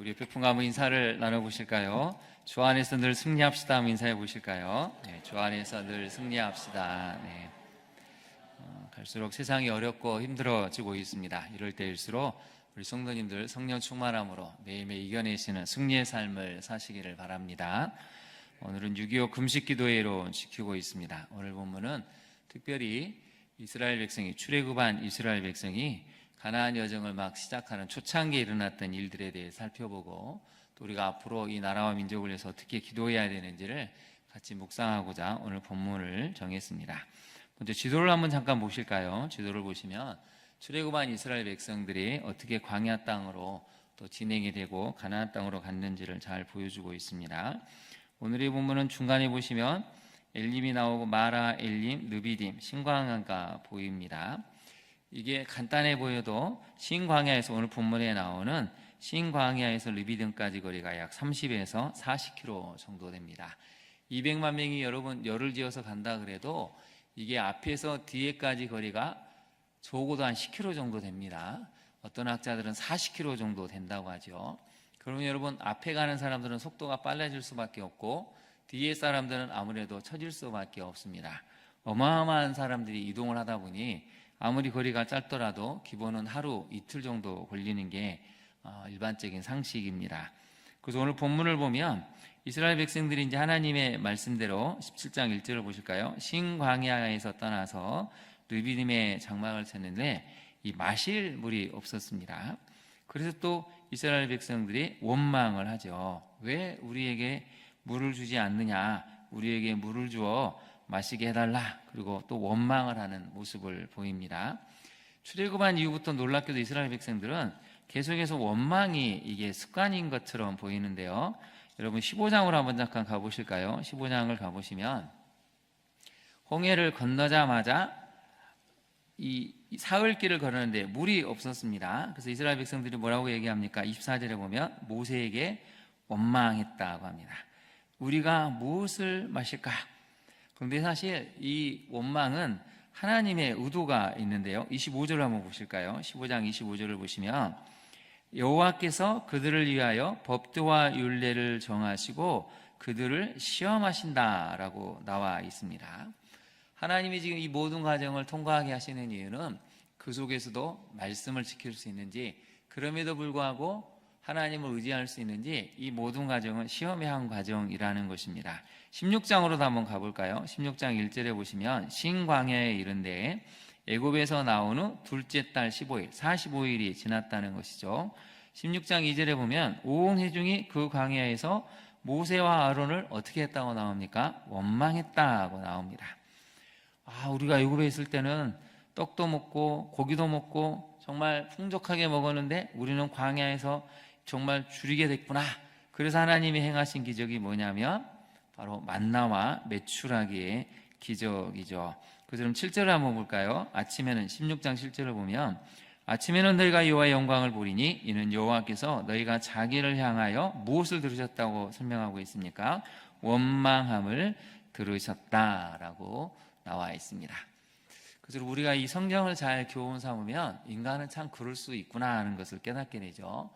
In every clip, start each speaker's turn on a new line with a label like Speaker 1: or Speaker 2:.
Speaker 1: 우리 베푼 가문 인사를 나눠보실까요? 주 안에서 늘 승리합시다 하면 인사해 보실까요? 네, 주 안에서 늘 승리합시다. 네. 갈수록 세상이 어렵고 힘들어지고 있습니다. 이럴 때일수록 우리 성도님들 성령 충만함으로 매일매일 이겨내시는 승리의 삶을 사시기를 바랍니다. 오늘은 6.25 금식기도회로 지키고 있습니다. 오늘 본문은 특별히 이스라엘 백성이 출애굽한 이스라엘 백성이 가나안 여정을 막 시작하는 초창기에 일어났던 일들에 대해 살펴보고 또 우리가 앞으로 이 나라와 민족을 위해서 어떻게 기도해야 되는지를 같이 묵상하고자 오늘 본문을 정했습니다. 먼저 지도를 한번 잠깐 보실까요? 지도를 보시면 출애굽한 이스라엘 백성들이 어떻게 광야 땅으로 또 진행이 되고 가나안 땅으로 갔는지를 잘 보여주고 있습니다. 오늘의 본문은 중간에 보시면 엘림이 나오고 마라, 엘림, 르비딤, 신광야가 보입니다. 이게 간단해 보여도 신광야에서 오늘 본문에 나오는 신광야에서 르비딤까지 거리가 약 30에서 40km 정도 됩니다. 200만 명이 여러분 열을 지어서 간다 그래도 이게 앞에서 뒤에까지 거리가 적어도 한 10km 정도 됩니다. 어떤 학자들은 40km 정도 된다고 하죠. 그러면 여러분 앞에 가는 사람들은 속도가 빨라질 수밖에 없고 뒤에 사람들은 아무래도 처질 수밖에 없습니다. 어마어마한 사람들이 이동을 하다 보니 아무리 거리가 짧더라도 기본은 하루 이틀 정도 걸리는 게 일반적인 상식입니다. 그래서 오늘 본문을 보면 이스라엘 백성들이 이제 하나님의 말씀대로 17장 1절을 보실까요? 신광야에서 떠나서 르비딤에 장막을 쳤는데 이 마실 물이 없었습니다. 그래서 또 이스라엘 백성들이 원망을 하죠. 왜 우리에게 물을 주지 않느냐? 우리에게 물을 주어 마시게 해달라. 그리고 또 원망을 하는 모습을 보입니다. 출애굽한 이후부터 놀랍게도 이스라엘 백성들은 계속해서 원망이 이게 습관인 것처럼 보이는데요. 여러분 15장으로 한번 잠깐 가보실까요? 15장을 가보시면 홍해를 건너자마자 이 사흘길을 걸었는데 물이 없었습니다. 그래서 이스라엘 백성들이 뭐라고 얘기합니까? 24절에 보면 모세에게 원망했다고 합니다. 우리가 무엇을 마실까? 그런데 사실 이 원망은 하나님의 의도가 있는데요. 25절을 한번 보실까요? 15장 25절을 보시면 여호와께서 그들을 위하여 법도와 율례를 정하시고 그들을 시험하신다라고 나와 있습니다. 하나님이 지금 이 모든 과정을 통과하게 하시는 이유는 그 속에서도 말씀을 지킬 수 있는지, 그럼에도 불구하고 하나님을 의지할 수 있는지, 이 모든 과정은 시험의 한 과정이라는 것입니다. 16장으로도 한번 가볼까요? 16장 1절에 보시면 신광야에 이른데 애굽에서 나온 후 둘째 달 15일 45일이 지났다는 것이죠. 16장 2절에 보면 온 회중이 그 광야에서 모세와 아론을 어떻게 했다고 나옵니까? 원망했다고 나옵니다. 우리가 애굽에 있을 때는 떡도 먹고 고기도 먹고 정말 풍족하게 먹었는데 우리는 광야에서 정말 줄이게 됐구나. 그래서 하나님이 행하신 기적이 뭐냐면 바로 만나와 메추라기의 기적이죠. 그래서 그럼 7절을 한번 볼까요? 아침에는 16장 7절을 보면 아침에는 너희가 여호와의 영광을 보리니 이는 여호와께서 너희가 자기를 향하여 무엇을 들으셨다고 설명하고 있습니까? 원망함을 들으셨다라고 나와 있습니다. 그래서 우리가 이 성경을 잘 교훈 삼으면 인간은 참 그럴 수 있구나 하는 것을 깨닫게 되죠.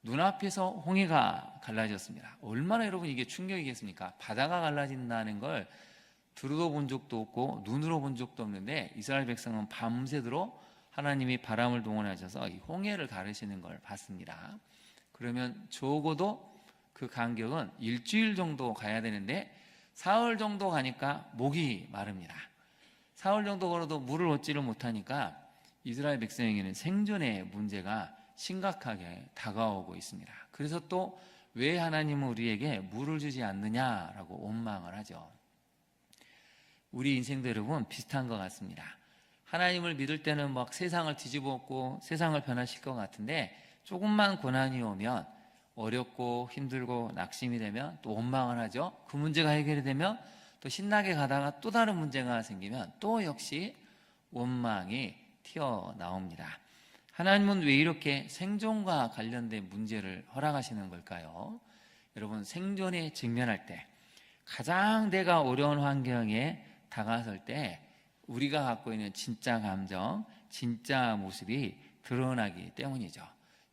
Speaker 1: 눈앞에서 홍해가 갈라졌습니다. 얼마나 여러분 이게 충격이겠습니까? 바다가 갈라진다는 걸 들어도 본 적도 없고 눈으로 본 적도 없는데 이스라엘 백성은 밤새도록 하나님이 바람을 동원하셔서 이 홍해를 가르시는 걸 봤습니다. 그러면 적어도 그 간격은 일주일 정도 가야 되는데 사흘 정도 가니까 목이 마릅니다. 사흘 정도 걸어도 물을 얻지를 못하니까 이스라엘 백성에게는 생존의 문제가 심각하게 다가오고 있습니다. 그래서 또 왜 하나님은 우리에게 물을 주지 않느냐라고 원망을 하죠. 우리 인생도 여러분 비슷한 것 같습니다. 하나님을 믿을 때는 막 세상을 뒤집어 엎고 세상을 변화시킬 것 같은데 조금만 고난이 오면 어렵고 힘들고 낙심이 되면 또 원망을 하죠. 그 문제가 해결이 되면 또 신나게 가다가 또 다른 문제가 생기면 또 역시 원망이 튀어나옵니다. 하나님은 왜 이렇게 생존과 관련된 문제를 허락하시는 걸까요? 여러분 생존에 직면할 때 가장 내가 어려운 환경에 다가설 때 우리가 갖고 있는 진짜 감정, 진짜 모습이 드러나기 때문이죠.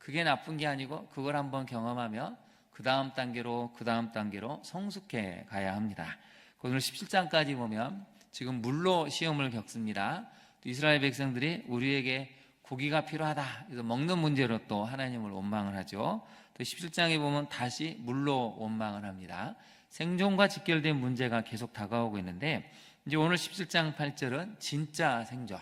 Speaker 1: 그게 나쁜 게 아니고 그걸 한번 경험하면 그 다음 단계로 성숙해 가야 합니다. 오늘 17장까지 보면 지금 물로 시험을 겪습니다. 또 이스라엘 백성들이 우리에게 고기가 필요하다, 그래서 먹는 문제로 또 하나님을 원망을 하죠. 또 17장에 보면 다시 물로 원망을 합니다. 생존과 직결된 문제가 계속 다가오고 있는데, 이제 오늘 17장 8절은 진짜 생존.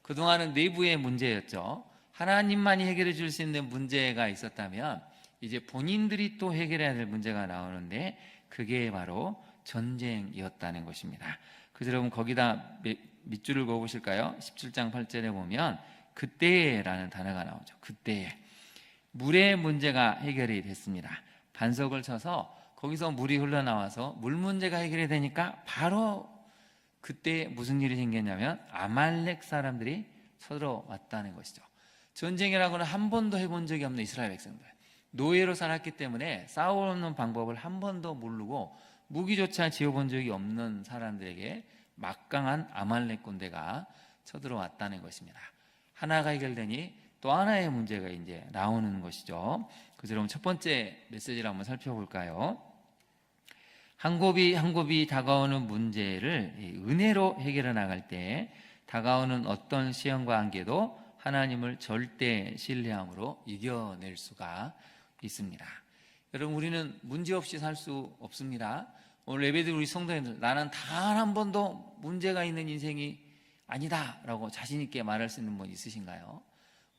Speaker 1: 그동안은 내부의 문제였죠. 하나님만이 해결해 줄 수 있는 문제가 있었다면 이제 본인들이 또 해결해야 될 문제가 나오는데, 그게 바로 전쟁이었다는 것입니다. 그래서 여러분 거기다 밑줄을 그어보실까요? 17장 8절에 보면 그때라는 단어가 나오죠. 그때에 물의 문제가 해결이 됐습니다. 반석을 쳐서 거기서 물이 흘러나와서 물 문제가 해결이 되니까 바로 그때 무슨 일이 생겼냐면 아말렉 사람들이 쳐들어왔다는 것이죠. 전쟁이라고는 한 번도 해본 적이 없는 이스라엘 백성들, 노예로 살았기 때문에 싸우는 방법을 한 번도 모르고 무기조차 지어본 적이 없는 사람들에게 막강한 아말렉 군대가 쳐들어왔다는 것입니다. 하나가 해결되니 또 하나의 문제가 이제 나오는 것이죠. 그래서 여러분 첫 번째 메시지를 한번 살펴볼까요? 한 곱이 한 곱이 다가오는 문제를 은혜로 해결해 나갈 때 다가오는 어떤 시험과 한계도 하나님을 절대 신뢰함으로 이겨낼 수가 있습니다. 여러분 우리는 문제없이 살 수 없습니다. 오늘 예배드린 우리 성도님들, 나는 단 한 번도 문제가 있는 인생이 아니다 라고 자신 있게 말할 수 있는 분 있으신가요?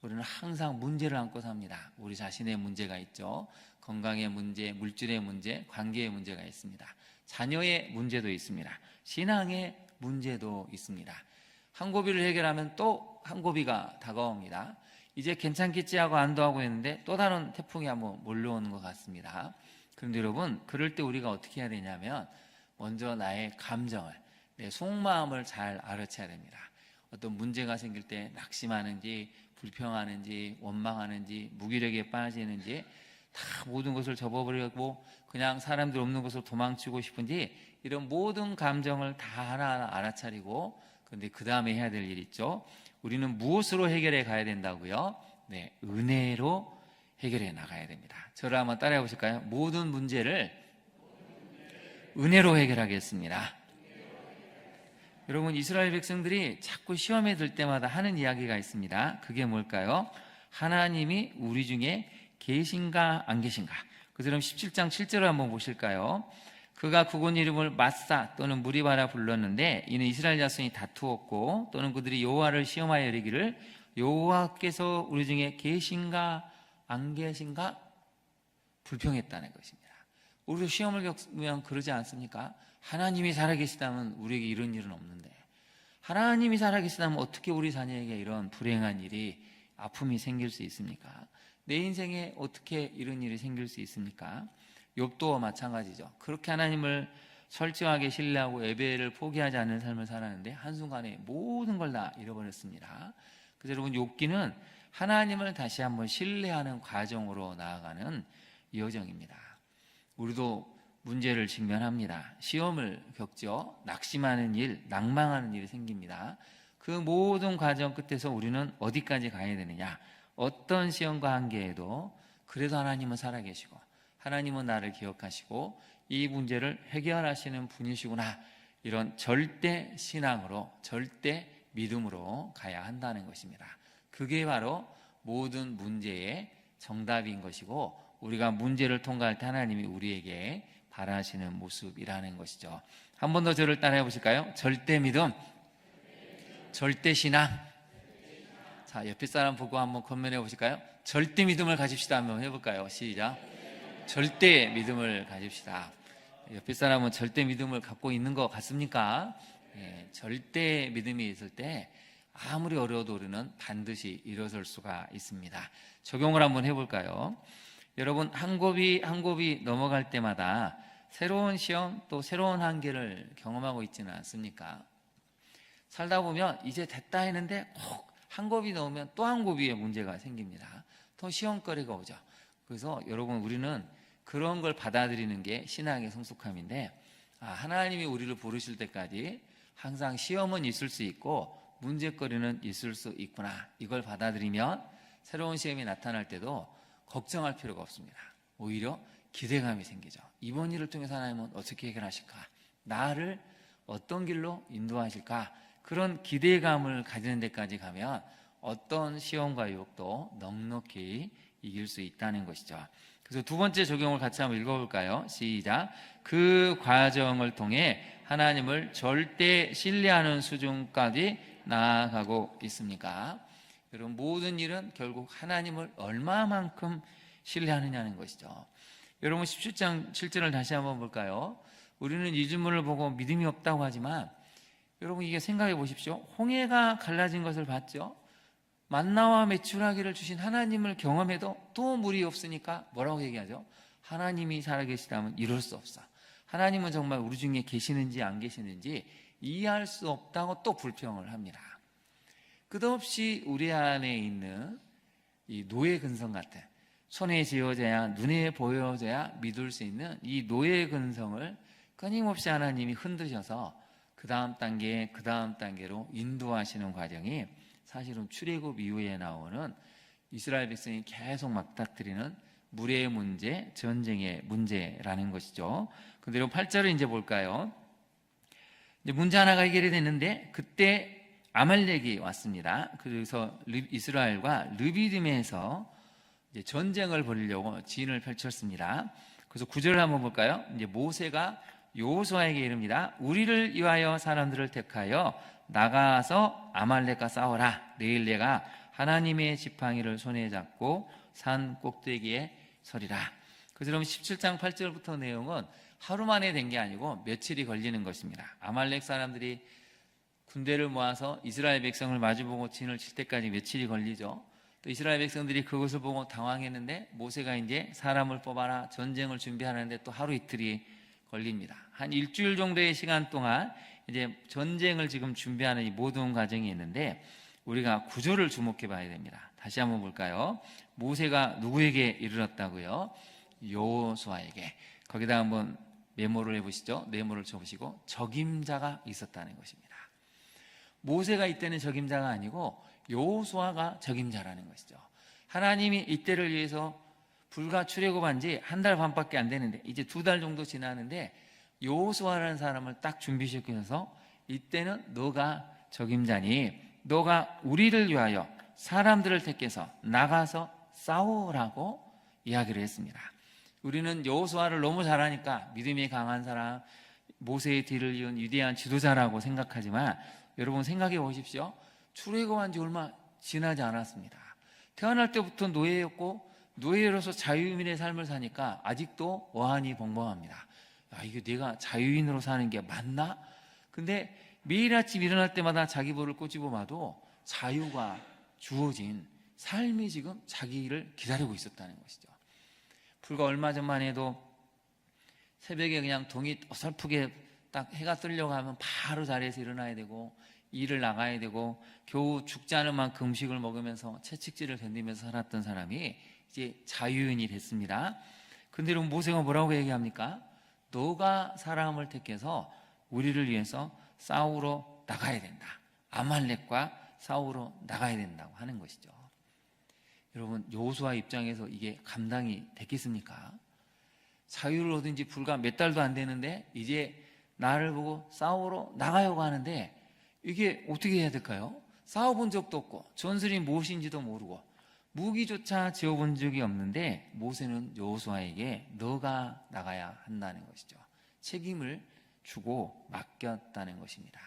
Speaker 1: 우리는 항상 문제를 안고 삽니다. 우리 자신의 문제가 있죠. 건강의 문제, 물질의 문제, 관계의 문제가 있습니다. 자녀의 문제도 있습니다. 신앙의 문제도 있습니다. 한 고비를 해결하면 또 한 고비가 다가옵니다. 이제 괜찮겠지 하고 안도하고 있는데 또 다른 태풍이 한번 몰려오는 것 같습니다. 그런데 여러분, 그럴 때 우리가 어떻게 해야 되냐면 먼저 나의 감정을, 내 속마음을 잘 알아채야 됩니다. 어떤 문제가 생길 때 낙심하는지, 불평하는지, 원망하는지, 무기력에 빠지는지, 다 모든 것을 접어버리고 그냥 사람들 없는 곳으로 도망치고 싶은지, 이런 모든 감정을 다 하나하나 알아차리고, 그런데 그 다음에 해야 될 일 있죠. 우리는 무엇으로 해결해 가야 된다고요? 네, 은혜로 해결해 나가야 됩니다. 저를 한번 따라해 보실까요? 모든 문제를 은혜로 해결하겠습니다. 여러분, 이스라엘 백성들이 자꾸 시험에 들 때마다 하는 이야기가 있습니다. 그게 뭘까요? 하나님이 우리 중에 계신가 안 계신가? 그래서 그럼 17장 7절을 한번 보실까요? 그가 그곳 이름을 마사 또는 무리바라 불렀는데 이는 이스라엘 자손이 다투었고 또는 그들이 여호와를 시험하여 이르기를 여호와께서 우리 중에 계신가 안 계신가 불평했다는 것입니다. 우리도 시험을 겪으면 그러지 않습니까? 하나님이 살아계시다면 우리에게 이런 일은 없는데, 하나님이 살아계시다면 어떻게 우리 자녀에게 이런 불행한 일이, 아픔이 생길 수 있습니까? 내 인생에 어떻게 이런 일이 생길 수 있습니까? 욥도 마찬가지죠. 그렇게 하나님을 철저하게 신뢰하고 예배를 포기하지 않는 삶을 살았는데 한순간에 모든 걸 다 잃어버렸습니다. 그래서 여러분, 욥기는 하나님을 다시 한번 신뢰하는 과정으로 나아가는 여정입니다. 우리도 문제를 직면합니다. 시험을 겪죠. 낙심하는 일, 낭망하는 일이 생깁니다. 그 모든 과정 끝에서 우리는 어디까지 가야 되느냐? 어떤 시험과 한계에도 그래도 하나님은 살아계시고 하나님은 나를 기억하시고 이 문제를 해결하시는 분이시구나, 이런 절대 신앙으로, 절대 믿음으로 가야 한다는 것입니다. 그게 바로 모든 문제의 정답인 것이고, 우리가 문제를 통과할 때 하나님이 우리에게 바라시는 모습이라는 것이죠. 한 번 더 저를 따라해 보실까요? 절대 믿음, 절대 신앙. 자, 옆에 사람 보고 한번 건면해 보실까요? 절대 믿음을 가집시다. 한번 해볼까요? 시작. 절대 믿음을 가집시다. 옆에 사람은 절대 믿음을 갖고 있는 것 같습니까? 예, 절대 믿음이 있을 때 아무리 어려워도 우리는 반드시 일어설 수가 있습니다. 적용을 한번 해볼까요? 여러분, 한 곱이 한 곱이 넘어갈 때마다 새로운 시험, 또 새로운 한계를 경험하고 있지는 않습니까? 살다 보면 이제 됐다 했는데 꼭 한 곱이 넘으면 또 한 곱 위에 문제가 생깁니다. 또 시험거리가 오죠. 그래서 여러분, 우리는 그런 걸 받아들이는 게 신앙의 성숙함인데, 하나님이 우리를 부르실 때까지 항상 시험은 있을 수 있고 문제거리는 있을 수 있구나, 이걸 받아들이면 새로운 시험이 나타날 때도 걱정할 필요가 없습니다. 오히려 기대감이 생기죠. 이번 일을 통해서 하나님은 어떻게 해결하실까? 나를 어떤 길로 인도하실까? 그런 기대감을 가지는 데까지 가면 어떤 시험과 유혹도 넉넉히 이길 수 있다는 것이죠. 그래서 두 번째 적용을 같이 한번 읽어볼까요? 시작. 그 과정을 통해 하나님을 절대 신뢰하는 수준까지 나아가고 있습니까? 여러분, 모든 일은 결국 하나님을 얼마만큼 신뢰하느냐는 것이죠. 여러분, 17장 7절을 다시 한번 볼까요? 우리는 이 질문을 보고 믿음이 없다고 하지만 여러분, 이게 생각해 보십시오. 홍해가 갈라진 것을 봤죠? 만나와 메추라기를 주신 하나님을 경험해도 또 물이 없으니까 뭐라고 얘기하죠? 하나님이 살아계시다면 이럴 수 없어. 하나님은 정말 우리 중에 계시는지 안 계시는지 이해할 수 없다고 또 불평을 합니다. 끝없이 우리 안에 있는 이 노예 근성 같은, 손에 쥐어져야 눈에 보여져야 믿을 수 있는 이 노예 근성을 끊임없이 하나님이 흔드셔서 그 다음 단계로 인도하시는 과정이 사실은 출애굽 이후에 나오는 이스라엘 백성이 계속 맞닥뜨리는 물의 문제, 전쟁의 문제라는 것이죠. 그런데 8절을 이제 볼까요? 이제 문제 하나가 해결이 됐는데 그때 아말렉이 왔습니다. 그래서 이스라엘과 르비딤에서 이제 전쟁을 벌이려고 진을 펼쳤습니다. 그래서 9절을 한번 볼까요? 이제 모세가 여호수아에게 이릅니다. 우리를 위하여 사람들을 택하여 나가서 아말렉과 싸워라. 내일 내가 하나님의 지팡이를 손에 잡고 산 꼭대기에 서리라. 그래서 그럼 17장 8절부터 내용은 하루 만에 된 게 아니고 며칠이 걸리는 것입니다. 아말렉 사람들이 군대를 모아서 이스라엘 백성을 마주보고 진을 칠 때까지 며칠이 걸리죠. 또 이스라엘 백성들이 그것을 보고 당황했는데 모세가 이제 사람을 뽑아라 전쟁을 준비하는데 또 하루 이틀이 걸립니다. 한 일주일 정도의 시간 동안 이제 전쟁을 지금 준비하는 이 모든 과정이 있는데 우리가 구절을 주목해 봐야 됩니다. 다시 한번 볼까요? 모세가 누구에게 이르렀다고요? 여호수아에게. 거기다 한번 메모를 해보시죠. 메모를 쳐보시고 적임자가 있었다는 것입니다. 모세가 이때는 적임자가 아니고 여호수아가 적임자라는 것이죠. 하나님이 이때를 위해서 불과 출애굽한 지 한 달 반밖에 안 되는데 이제 2달 정도 지나는데 여호수아라는 사람을 딱 준비시켜서 이때는 너가 적임자니 너가 우리를 위하여 사람들을 택해서 나가서 싸우라고 이야기를 했습니다. 우리는 여호수아를 너무 잘하니까 믿음이 강한 사람, 모세의 뒤를 이은 위대한 지도자라고 생각하지만 여러분 생각해 보십시오. 출애굽한 지 얼마 지나지 않았습니다. 태어날 때부터 노예였고 노예로서 자유인의 삶을 사니까 아직도 어안이 벙벙합니다. 야, 이게 내가 자유인으로 사는 게 맞나? 근데 매일 아침 일어날 때마다 자기 볼을 꼬집어 봐도 자유가 주어진 삶이 지금 자기를 기다리고 있었다는 것이죠. 불과 얼마 전만 해도 새벽에 그냥 동이 어설프게 딱 해가 뜨려고 하면 바로 자리에서 일어나야 되고 일을 나가야 되고 겨우 죽지 않을 만큼 음식을 먹으면서 채찍질을 견디면서 살았던 사람이 이제 자유인이 됐습니다. 근데 여러분 모세가 뭐라고 얘기합니까? 너가 사람을 택해서 우리를 위해서 싸우러 나가야 된다. 아말렉과 싸우러 나가야 된다고 하는 것이죠. 여러분 여호수아 입장에서 이게 감당이 됐겠습니까? 자유를 얻은 지 불과 몇 달도 안 되는데 이제 나를 보고 싸우러 나가려고 하는데 이게 어떻게 해야 될까요? 싸워본 적도 없고 전술이 무엇인지도 모르고 무기조차 지어본 적이 없는데 모세는 여호수아에게 너가 나가야 한다는 것이죠. 책임을 주고 맡겼다는 것입니다.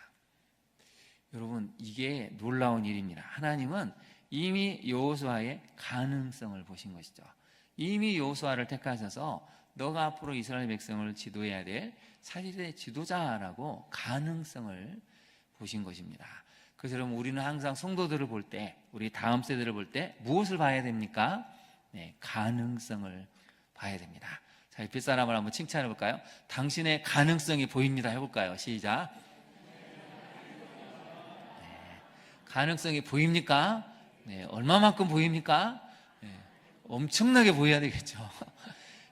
Speaker 1: 여러분 이게 놀라운 일입니다. 하나님은 이미 여호수아의 가능성을 보신 것이죠. 이미 여호수아를 택하셔서 너가 앞으로 이스라엘 백성을 지도해야 될 사실의 지도자라고 가능성을 보신 것입니다. 그래서 여러분 우리는 항상 성도들을 볼 때, 우리 다음 세대를 볼 때 무엇을 봐야 됩니까? 네, 가능성을 봐야 됩니다. 자, 옆에 사람을 한번 칭찬해 볼까요? 당신의 가능성이 보입니다. 해볼까요? 시작. 네, 가능성이 보입니까? 네, 얼마만큼 보입니까? 네, 엄청나게 보여야 되겠죠.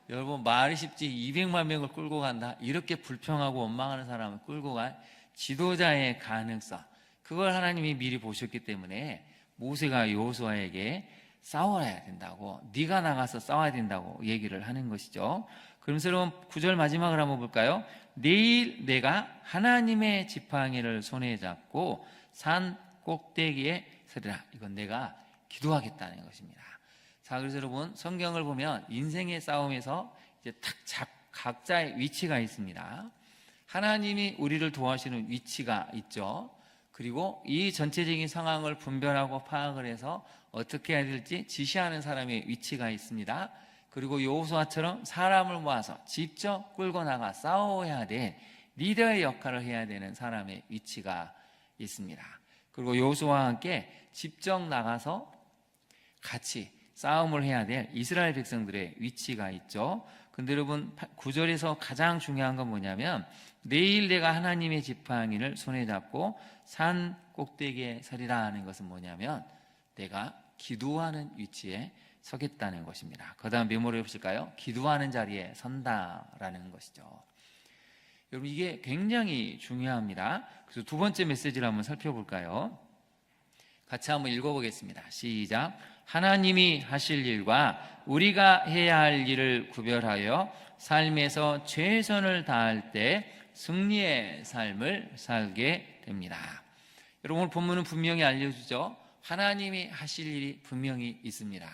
Speaker 1: 여러분 말이 쉽지 200만 명을 끌고 간다. 이렇게 불평하고 원망하는 사람을 끌고 간 지도자의 가능성, 그걸 하나님이 미리 보셨기 때문에 모세가 여호수아에게 싸워야 된다고, 네가 나가서 싸워야 된다고 얘기를 하는 것이죠. 그러면서 여러분 9절 마지막을 한번 볼까요? 내일 내가 하나님의 지팡이를 손에 잡고 산 꼭대기에 서리라. 이건 내가 기도하겠다는 것입니다. 자, 그래서 여러분 성경을 보면 인생의 싸움에서 이제 각자의 위치가 있습니다. 하나님이 우리를 도와주시는 위치가 있죠. 그리고 이 전체적인 상황을 분별하고 파악을 해서 어떻게 해야 될지 지시하는 사람의 위치가 있습니다. 그리고 여호수아처럼 사람을 모아서 직접 끌고 나가 싸워야 될 리더의 역할을 해야 되는 사람의 위치가 있습니다. 그리고 여호수아와 함께 직접 나가서 같이 싸움을 해야 될 이스라엘 백성들의 위치가 있죠. 근데 여러분 9절에서 가장 중요한 건 뭐냐면 내일 내가 하나님의 지팡이를 손에 잡고 산 꼭대기에 서리라 하는 것은 뭐냐면 내가 기도하는 위치에 서겠다는 것입니다. 그 다음 메모를 해보실까요? 기도하는 자리에 선다라는 것이죠. 여러분 이게 굉장히 중요합니다. 그래서 두 번째 메시지를 한번 살펴볼까요? 같이 한번 읽어보겠습니다. 시작. 하나님이 하실 일과 우리가 해야 할 일을 구별하여 삶에서 최선을 다할 때 승리의 삶을 살게 됩니다. 여러분 오늘 본문은 분명히 알려주죠. 하나님이 하실 일이 분명히 있습니다.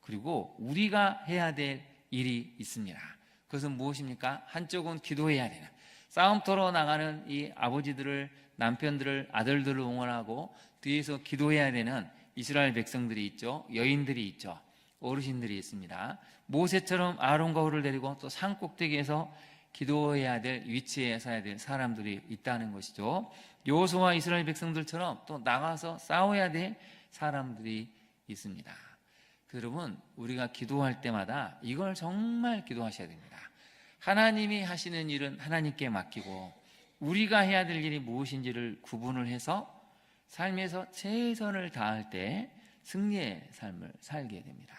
Speaker 1: 그리고 우리가 해야 될 일이 있습니다. 그것은 무엇입니까? 한쪽은 기도해야 되는, 싸움터로 나가는 이 아버지들을, 남편들을, 아들들을 응원하고 뒤에서 기도해야 되는 이스라엘 백성들이 있죠. 여인들이 있죠. 어르신들이 있습니다. 모세처럼 아론과 홀을 데리고 또 산 꼭대기에서 기도해야 될 위치에 서야 될 사람들이 있다는 것이죠. 여호수아와 이스라엘 백성들처럼 또 나가서 싸워야 될 사람들이 있습니다. 여러분 우리가 기도할 때마다 이걸 정말 기도하셔야 됩니다. 하나님이 하시는 일은 하나님께 맡기고 우리가 해야 될 일이 무엇인지를 구분을 해서 삶에서 최선을 다할 때 승리의 삶을 살게 됩니다.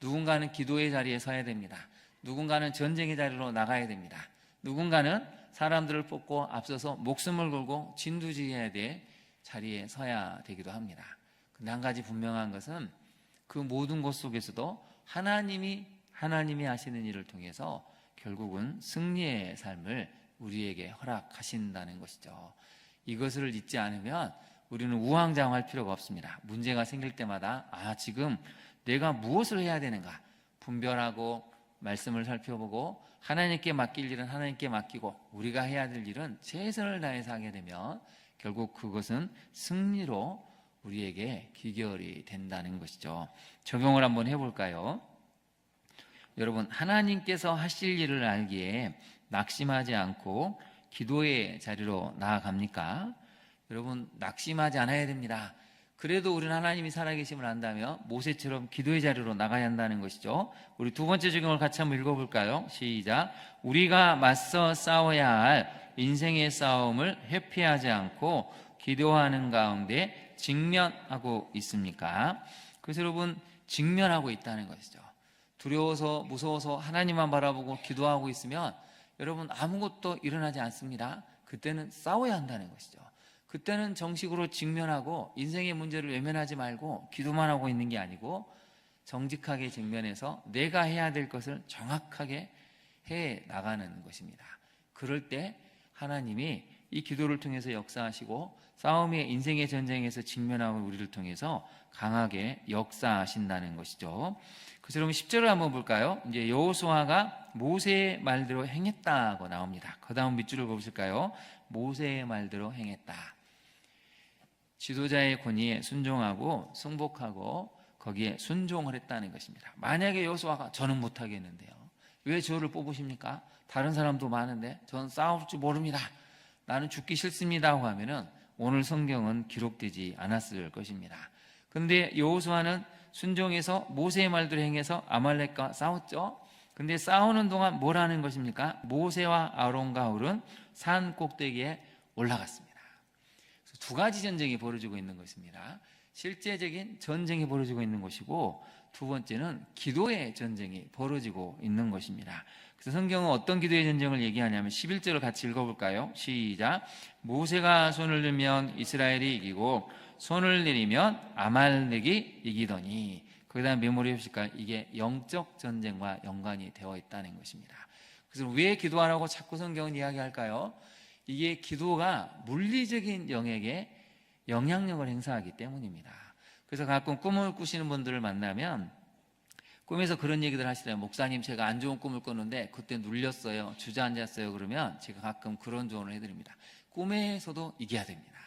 Speaker 1: 누군가는 기도의 자리에 서야 됩니다. 누군가는 전쟁의 자리로 나가야 됩니다. 누군가는 사람들을 뽑고 앞서서 목숨을 걸고 진두지휘해야 될 자리에 서야 되기도 합니다. 근데 한 가지 분명한 것은 그 모든 것 속에서도 하나님이 하시는 일을 통해서 결국은 승리의 삶을 우리에게 허락하신다는 것이죠. 이것을 잊지 않으면 우리는 우왕좌왕할 필요가 없습니다. 문제가 생길 때마다 지금 내가 무엇을 해야 되는가 분별하고 말씀을 살펴보고 하나님께 맡길 일은 하나님께 맡기고 우리가 해야 될 일은 최선을 다해서 하게 되면 결국 그것은 승리로 우리에게 귀결이 된다는 것이죠. 적용을 한번 해볼까요? 여러분 하나님께서 하실 일을 알기에 낙심하지 않고 기도의 자리로 나아갑니까? 여러분 낙심하지 않아야 됩니다. 그래도 우리는 하나님이 살아계심을 안다며 모세처럼 기도의 자리로 나가야 한다는 것이죠. 우리 두 번째 적용을 같이 한번 읽어볼까요? 시작. 우리가 맞서 싸워야 할 인생의 싸움을 회피하지 않고 기도하는 가운데 직면하고 있습니까? 그래서 여러분 직면하고 있다는 것이죠. 두려워서 무서워서 하나님만 바라보고 기도하고 있으면 여러분 아무것도 일어나지 않습니다. 그때는 싸워야 한다는 것이죠. 그때는 정식으로 직면하고 인생의 문제를 외면하지 말고 기도만 하고 있는 게 아니고 정직하게 직면해서 내가 해야 될 것을 정확하게 해 나가는 것입니다. 그럴 때 하나님이 이 기도를 통해서 역사하시고 싸움의 인생의 전쟁에서 직면하고 우리를 통해서 강하게 역사하신다는 것이죠. 그래서 여러분 10절을 한번 볼까요? 이제 여호수아가 모세의 말대로 행했다고 나옵니다. 그 다음 밑줄을 보실까요? 모세의 말대로 행했다. 지도자의 권위에 순종하고 승복하고 거기에 순종을 했다는 것입니다. 만약에 여호수아가 저는 못하겠는데요. 왜 저를 뽑으십니까? 다른 사람도 많은데 저는 싸울 줄 모릅니다. 나는 죽기 싫습니다 하면은 오늘 성경은 기록되지 않았을 것입니다. 그런데 여호수아는 순종해서 모세의 말대로 행해서 아말렉과 싸웠죠. 근데 싸우는 동안 뭘 하는 것입니까? 모세와 아론과 홀은 산 꼭대기에 올라갔습니다. 그래서 두 가지 전쟁이 벌어지고 있는 것입니다. 실제적인 전쟁이 벌어지고 있는 것이고 두 번째는 기도의 전쟁이 벌어지고 있는 것입니다. 그래서 성경은 어떤 기도의 전쟁을 얘기하냐면 11절을 같이 읽어볼까요? 시작. 모세가 손을 들면 이스라엘이 이기고 손을 내리면 아말렉이 이기더니 거기다 메모리 해주실까요? 이게 영적 전쟁과 연관이 되어 있다는 것입니다. 그래서 왜 기도하라고 자꾸 성경은 이야기할까요? 이게 기도가 물리적인 영역에 영향력을 행사하기 때문입니다. 그래서 가끔 꿈을 꾸시는 분들을 만나면 꿈에서 그런 얘기들 하시더라고요. 목사님, 제가 안 좋은 꿈을 꿨는데 그때 눌렸어요, 주저앉았어요. 그러면 제가 가끔 그런 조언을 해드립니다. 꿈에서도 이겨야 됩니다.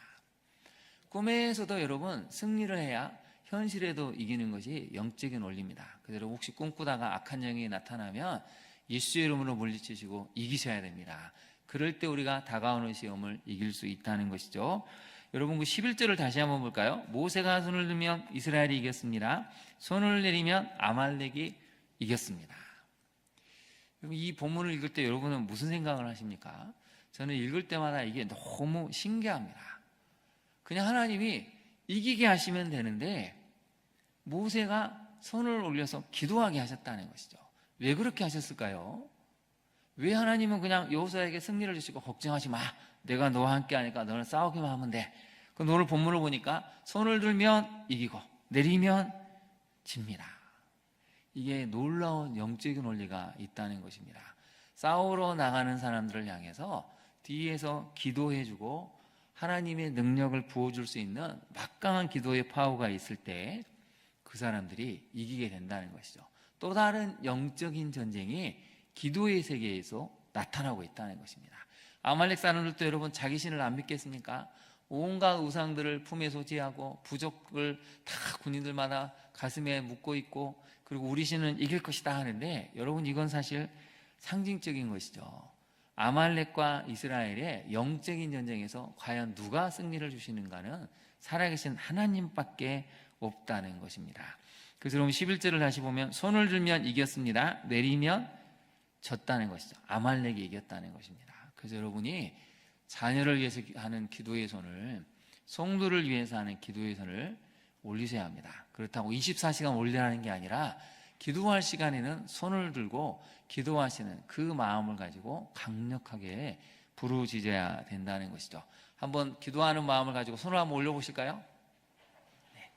Speaker 1: 꿈에서도 여러분 승리를 해야 현실에도 이기는 것이 영적인 원리입니다. 그래서 혹시 꿈꾸다가 악한 영이 나타나면 예수의 이름으로 물리치시고 이기셔야 됩니다. 그럴 때 우리가 다가오는 시험을 이길 수 있다는 것이죠. 여러분 그 11절을 다시 한번 볼까요? 모세가 손을 들면 이스라엘이 이겼습니다. 손을 내리면 아말렉이 이겼습니다. 이 본문을 읽을 때 여러분은 무슨 생각을 하십니까? 저는 읽을 때마다 이게 너무 신기합니다. 그냥 하나님이 이기게 하시면 되는데 모세가 손을 올려서 기도하게 하셨다는 것이죠. 왜 그렇게 하셨을까요? 왜 하나님은 그냥 여호수아에게 승리를 주시고 걱정하지 마, 내가 너와 함께 하니까 너는 싸우기만 하면 돼. 그럼 오늘 본문을 보니까 손을 들면 이기고 내리면 집니다. 이게 놀라운 영적인 원리가 있다는 것입니다. 싸우러 나가는 사람들을 향해서 뒤에서 기도해주고 하나님의 능력을 부어줄 수 있는 막강한 기도의 파워가 있을 때 그 사람들이 이기게 된다는 것이죠. 또 다른 영적인 전쟁이 기도의 세계에서 나타나고 있다는 것입니다. 아말렉 사람들도 여러분 자기 신을 안 믿겠습니까? 온갖 우상들을 품에 소지하고 부족을 다 군인들마다 가슴에 묻고 있고, 그리고 우리 신은 이길 것이다 하는데 여러분 이건 사실 상징적인 것이죠. 아말렉과 이스라엘의 영적인 전쟁에서 과연 누가 승리를 주시는가는 살아계신 하나님밖에 없다는 것입니다. 그래서 여러분 11절을 다시 보면 손을 들면 이겼습니다, 내리면 졌다는 것이죠. 아말렉이 이겼다는 것입니다. 그래서 여러분이 자녀를 위해서 하는 기도의 손을, 성도를 위해서 하는 기도의 손을 올리셔야 합니다. 그렇다고 24시간 올리라는 게 아니라 기도할 시간에는 손을 들고 기도하시는 그 마음을 가지고 강력하게 부르짖어야 된다는 것이죠. 한번 기도하는 마음을 가지고 손을 한번 올려보실까요? 네.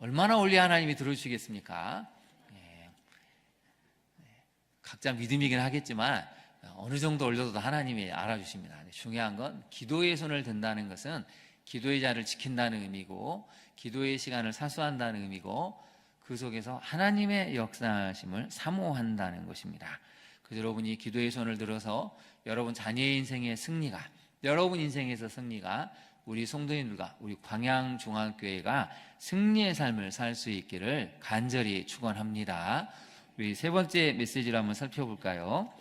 Speaker 1: 얼마나 올려야 하나님이 들어주시겠습니까? 네. 각자 믿음이긴 하겠지만 어느 정도 올려도 하나님이 알아주십니다. 중요한 건 기도의 손을 든다는 것은 기도의 자를 지킨다는 의미고, 기도의 시간을 사수한다는 의미고, 그 속에서 하나님의 역사하심을 사모한다는 것입니다. 그래서 여러분이 기도의 손을 들어서 여러분 자녀의 인생의 승리가, 여러분 인생에서 승리가, 우리 성도님들과 우리 광양중앙교회가 승리의 삶을 살 수 있기를 간절히 축원합니다. 우리 세 번째 메시지를 한번 살펴볼까요?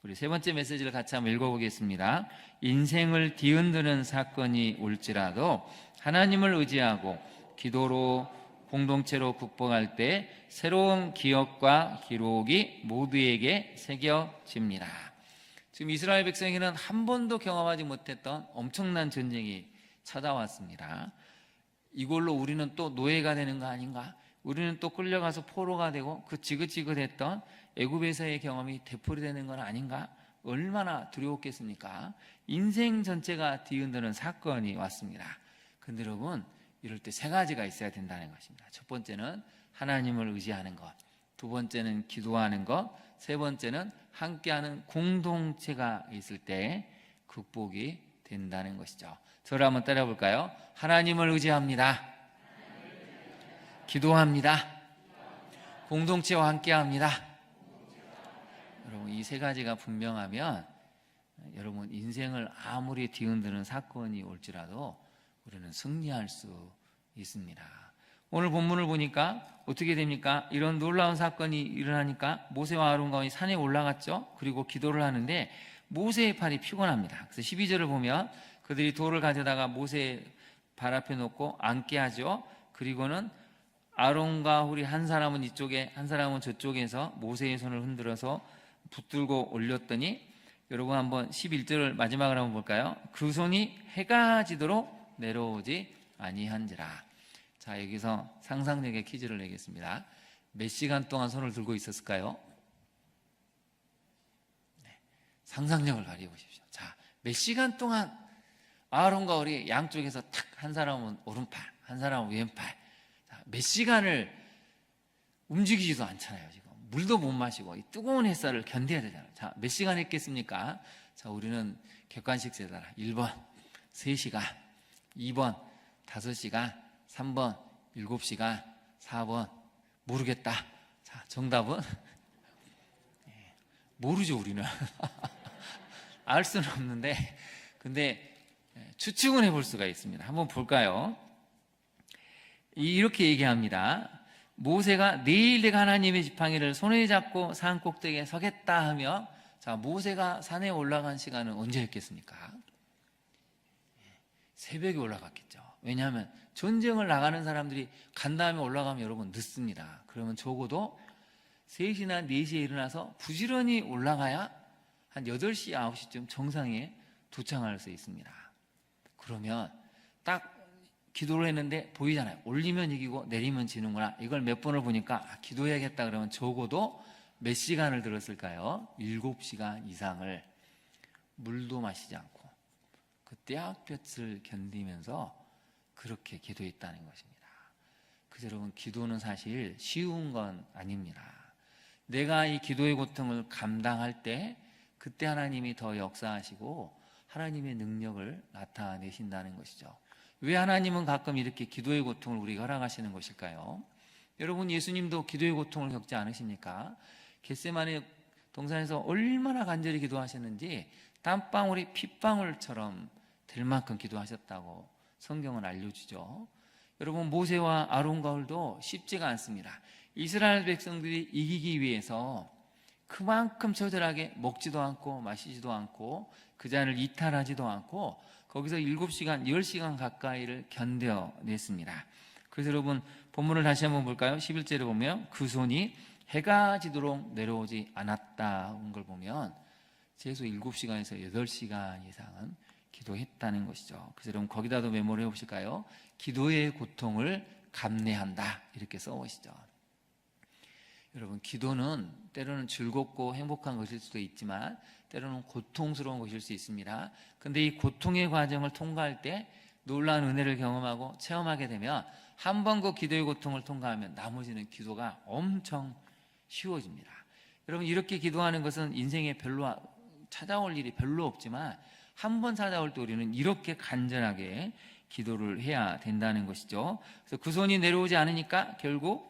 Speaker 1: 우리 세 번째 메시지를 같이 한번 읽어보겠습니다. 인생을 뒤흔드는 사건이 올지라도 하나님을 의지하고 기도로 공동체로 극복할 때 새로운 기억과 기록이 모두에게 새겨집니다. 지금 이스라엘 백성에게는 한 번도 경험하지 못했던 엄청난 전쟁이 찾아왔습니다. 이걸로 우리는 또 노예가 되는 거 아닌가? 우리는 또 끌려가서 포로가 되고 그 지긋지긋했던 애굽에서의 경험이 되풀이되는 건 아닌가? 얼마나 두려웠겠습니까? 인생 전체가 뒤흔드는 사건이 왔습니다. 근데 여러분, 이럴 때 세 가지가 있어야 된다는 것입니다. 첫 번째는 하나님을 의지하는 것, 두 번째는 기도하는 것, 세 번째는 함께하는 공동체가 있을 때 극복이 된다는 것이죠. 저를 한번 따라 볼까요? 하나님을 의지합니다. 기도합니다. 공동체와 함께합니다. 여러분, 이 세 가지가 분명하면 여러분 인생을 아무리 뒤흔드는 사건이 올지라도 우리는 승리할 수 있습니다. 오늘 본문을 보니까 어떻게 됩니까? 이런 놀라운 사건이 일어나니까 모세와 아론과 산에 올라갔죠. 그리고 기도를 하는데 모세의 팔이 피곤합니다. 그래서 12절을 보면 그들이 돌을 가져다가 모세 발 앞에 놓고 앉게 하죠. 그리고는 아론과 훌이 한 사람은 이쪽에 한 사람은 저쪽에서 모세의 손을 흔들어서 붙들고 올렸더니, 여러분 한번 11절을 마지막으로 한번 볼까요? 그 손이 해가 지도록 내려오지 아니한지라. 자, 여기서 상상력의 퀴즈를 내겠습니다. 몇 시간 동안 손을 들고 있었을까요? 네, 상상력을 발휘해 보십시오. 자, 몇 시간 동안 아론과 훌이 양쪽에서 탁, 한 사람은 오른팔, 한 사람은 왼팔, 몇 시간을 움직이지도 않잖아요. 지금 물도 못 마시고 이 뜨거운 햇살을 견뎌야 되잖아요. 자, 몇 시간 했겠습니까? 자, 우리는 객관식 세다. 1번 3시간, 2번 5시간, 3번 7시간, 4번 모르겠다. 자, 정답은 모르죠. 우리는 알 수는 없는데, 근데 추측은 해볼 수가 있습니다. 한번 볼까요? 이렇게 얘기합니다. 모세가 내일 내가 하나님의 지팡이를 손에 잡고 산 꼭대기에 서겠다 하며, 자, 모세가 산에 올라간 시간은 언제였겠습니까? 새벽에 올라갔겠죠. 왜냐하면 전쟁을 나가는 사람들이 간 다음에 올라가면 여러분 늦습니다. 그러면 적어도 3시나 4시에 일어나서 부지런히 올라가야 한 8시, 9시쯤 정상에 도착할 수 있습니다. 그러면 딱 기도를 했는데 보이잖아요. 올리면 이기고 내리면 지는구나. 이걸 몇 번을 보니까 기도해야겠다 그러면 적어도 몇 시간을 들었을까요? 7시간 이상을 물도 마시지 않고 그때 햇볕을 견디면서 그렇게 기도했다는 것입니다. 그래서 여러분, 기도는 사실 쉬운 건 아닙니다. 내가 이 기도의 고통을 감당할 때 그때 하나님이 더 역사하시고 하나님의 능력을 나타내신다는 것이죠. 왜 하나님은 가끔 이렇게 기도의 고통을 우리에게 허락하시는 것일까요? 여러분, 예수님도 기도의 고통을 겪지 않으십니까? 겟세마네 동산에서 얼마나 간절히 기도하셨는지 땀방울이 핏방울처럼 될 만큼 기도하셨다고 성경은 알려주죠. 여러분, 모세와 아론과 홀도 쉽지가 않습니다. 이스라엘 백성들이 이기기 위해서 그만큼 처절하게 먹지도 않고 마시지도 않고 그 잔을 이탈하지도 않고 거기서 7시간, 10시간 가까이를 견뎌냈습니다. 그래서 여러분, 본문을 다시 한번 볼까요? 11절에 보면 그 손이 해가 지도록 내려오지 않았다는 걸 보면 최소 7시간에서 8시간 이상은 기도했다는 것이죠. 그래서 여러분, 거기다도 메모를 해보실까요? 기도의 고통을 감내한다, 이렇게 써보시죠. 여러분, 기도는 때로는 즐겁고 행복한 것일 수도 있지만 때로는 고통스러운 것일 수 있습니다. 근데 이 고통의 과정을 통과할 때 놀라운 은혜를 경험하고 체험하게 되면 한 번 그 기도의 고통을 통과하면 나머지는 기도가 엄청 쉬워집니다. 여러분, 이렇게 기도하는 것은 인생에 별로 찾아올 일이 별로 없지만 한 번 찾아올 때 우리는 이렇게 간절하게 기도를 해야 된다는 것이죠. 그래서 그 손이 내려오지 않으니까 결국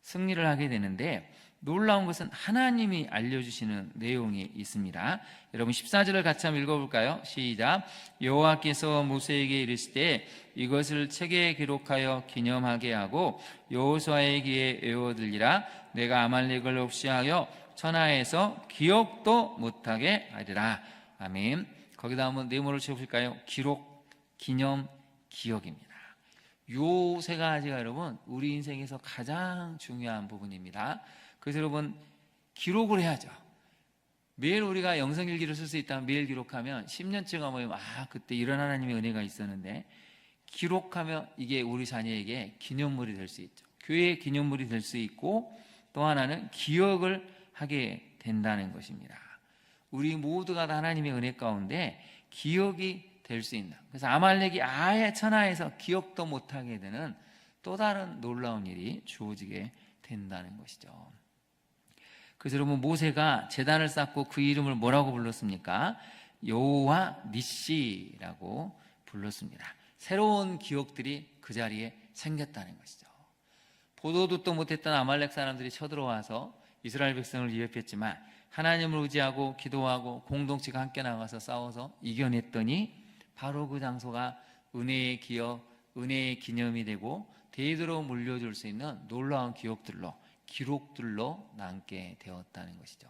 Speaker 1: 승리를 하게 되는데, 놀라운 것은 하나님이 알려주시는 내용이 있습니다. 여러분, 14절을 같이 한번 읽어볼까요? 시작. 여호와께서 모세에게 이르시되 이것을 책에 기록하여 기념하게 하고 여호수아의 귀에 외워들리라. 내가 아말렉을 없이 하여 천하에서 기억도 못하게 하리라. 아멘. 거기다 한번 네모를 쳐보실까요? 기록, 기념, 기억입니다. 요 세 가지가 여러분 우리 인생에서 가장 중요한 부분입니다. 그래서 여러분, 기록을 해야죠. 매일 우리가 영성일기를 쓸 수 있다면 매일 기록하면 10년째가 모이면 그때 이런 하나님의 은혜가 있었는데, 기록하면 이게 우리 자녀에게 기념물이 될 수 있죠. 교회의 기념물이 될 수 있고, 또 하나는 기억을 하게 된다는 것입니다. 우리 모두가 다 하나님의 은혜 가운데 기억이 될 수 있는, 그래서 아말렉이 아예 천하에서 기억도 못하게 되는 또 다른 놀라운 일이 주어지게 된다는 것이죠. 그래서 여러분, 모세가 제단을 쌓고 그 이름을 뭐라고 불렀습니까? 여호와 니시라고 불렀습니다. 새로운 기억들이 그 자리에 생겼다는 것이죠. 보도 듣도 못했던 아말렉 사람들이 쳐들어와서 이스라엘 백성을 위협했지만 하나님을 의지하고 기도하고 공동체가 함께 나가서 싸워서 이겨냈더니 바로 그 장소가 은혜의 기억, 은혜의 기념이 되고 대대로 물려줄 수 있는 놀라운 기억들로, 기록들로 남게 되었다는 것이죠.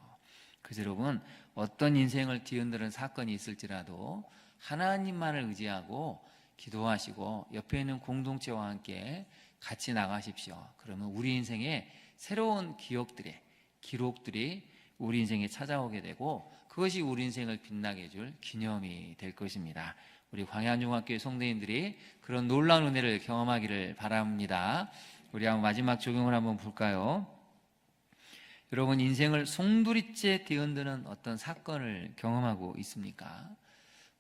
Speaker 1: 그래서 여러분, 어떤 인생을 뒤흔드는 사건이 있을지라도 하나님만을 의지하고 기도하시고 옆에 있는 공동체와 함께 같이 나가십시오. 그러면 우리 인생에 새로운 기록들이 우리 인생에 찾아오게 되고 그것이 우리 인생을 빛나게 해줄 기념이 될 것입니다. 우리 광야중학교의 성도님들이 그런 놀라운 은혜를 경험하기를 바랍니다. 우리 한번 마지막 적용을 한번 볼까요? 여러분, 인생을 송두리째 뒤흔드는 어떤 사건을 경험하고 있습니까?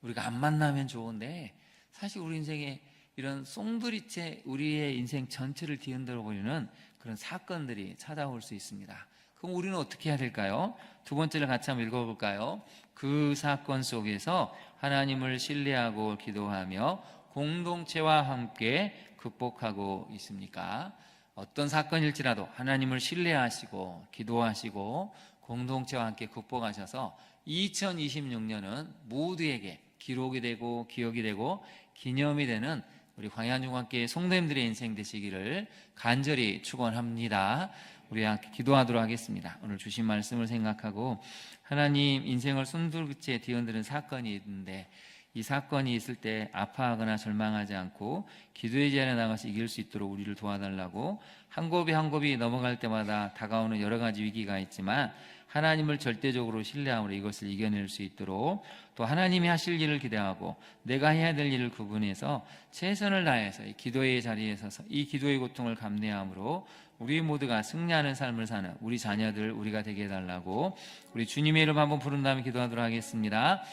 Speaker 1: 우리가 안 만나면 좋은데 사실 우리 인생에 이런 송두리째 우리의 인생 전체를 뒤흔들어 버리는 그런 사건들이 찾아올 수 있습니다. 그럼 우리는 어떻게 해야 될까요? 두 번째를 같이 한번 읽어볼까요? 그 사건 속에서 하나님을 신뢰하고 기도하며 공동체와 함께 극복하고 있습니까? 어떤 사건일지라도 하나님을 신뢰하시고 기도하시고 공동체와 함께 극복하셔서 2026년은 모두에게 기록이 되고 기억이 되고 기념이 되는 우리 광야중학교의 성도님들의 인생 되시기를 간절히 축원합니다. 우리 함께 기도하도록 하겠습니다. 오늘 주신 말씀을 생각하고 하나님, 인생을 순두리째 뒤흔드는 사건이 있는데 이 사건이 있을 때 아파하거나 절망하지 않고 기도의 자리에 나가서 이길 수 있도록 우리를 도와달라고, 한 곱이 한 곱이 넘어갈 때마다 다가오는 여러 가지 위기가 있지만 하나님을 절대적으로 신뢰함으로 이것을 이겨낼 수 있도록, 또 하나님이 하실 일을 기대하고 내가 해야 될 일을 구분해서 최선을 다해서 이 기도의 자리에 서서 이 기도의 고통을 감내함으로 우리 모두가 승리하는 삶을 사는 우리 자녀들 우리가 되게 해달라고 우리 주님의 이름 한번 부른 다음에 기도하도록 하겠습니다.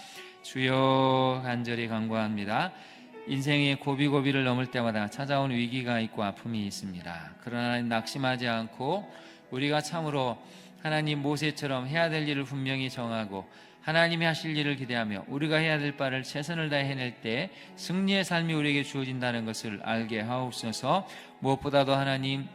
Speaker 1: 주여, 간절히 간구합니다. 인생의 고비고비를 넘을 때마다 찾아오는 위기가 있고 아픔이 있습니다. 그러나 낙심하지 않고 우리가 참으로 하나님 모세처럼 해야 될 일을 분명히 정하고 하나님이 하실 일을 기대하며 우리가 해야 될 바를 최선을 다해 해낼 때 승리의 삶이 우리에게 주어진다는 것을 알게 하옵소서. 무엇보다도 하나님,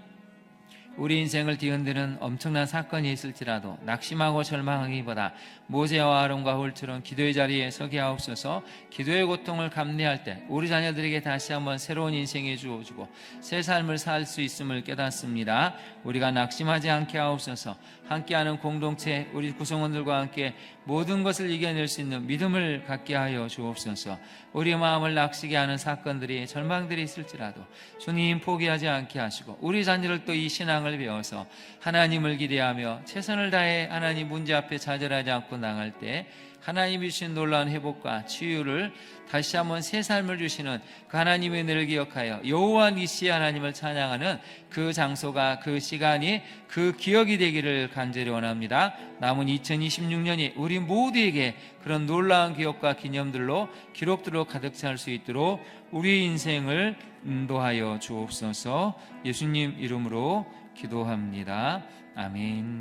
Speaker 1: 우리 인생을 뒤흔드는 엄청난 사건이 있을지라도 낙심하고 절망하기보다 모세와 아론과 홀처럼 기도의 자리에 서게 하옵소서. 기도의 고통을 감내할 때 우리 자녀들에게 다시 한번 새로운 인생이 주어지고 새 삶을 살 수 있음을 깨닫습니다. 우리가 낙심하지 않게 하옵소서. 함께하는 공동체 우리 구성원들과 함께 모든 것을 이겨낼 수 있는 믿음을 갖게 하여 주옵소서. 우리 마음을 낙시게 하는 사건들이 절망들이 있을지라도 주님 포기하지 않게 하시고 우리 자녀를 또 이 신앙을 배워서 하나님을 기대하며 최선을 다해 하나님 문제 앞에 좌절하지 않고 나갈 때 하나님이 주신 놀라운 회복과 치유를 다시 한번 새 삶을 주시는 그 하나님의 은혜를 기억하여 여호와 니시 하나님을 찬양하는 그 장소가, 그 시간이, 그 기억이 되기를 간절히 원합니다. 남은 2026년이 우리 모두에게 그런 놀라운 기억과 기념들로 기록들로 가득 찰 수 있도록 우리 인생을 인도하여 주옵소서. 예수님 이름으로 기도합니다. 아멘.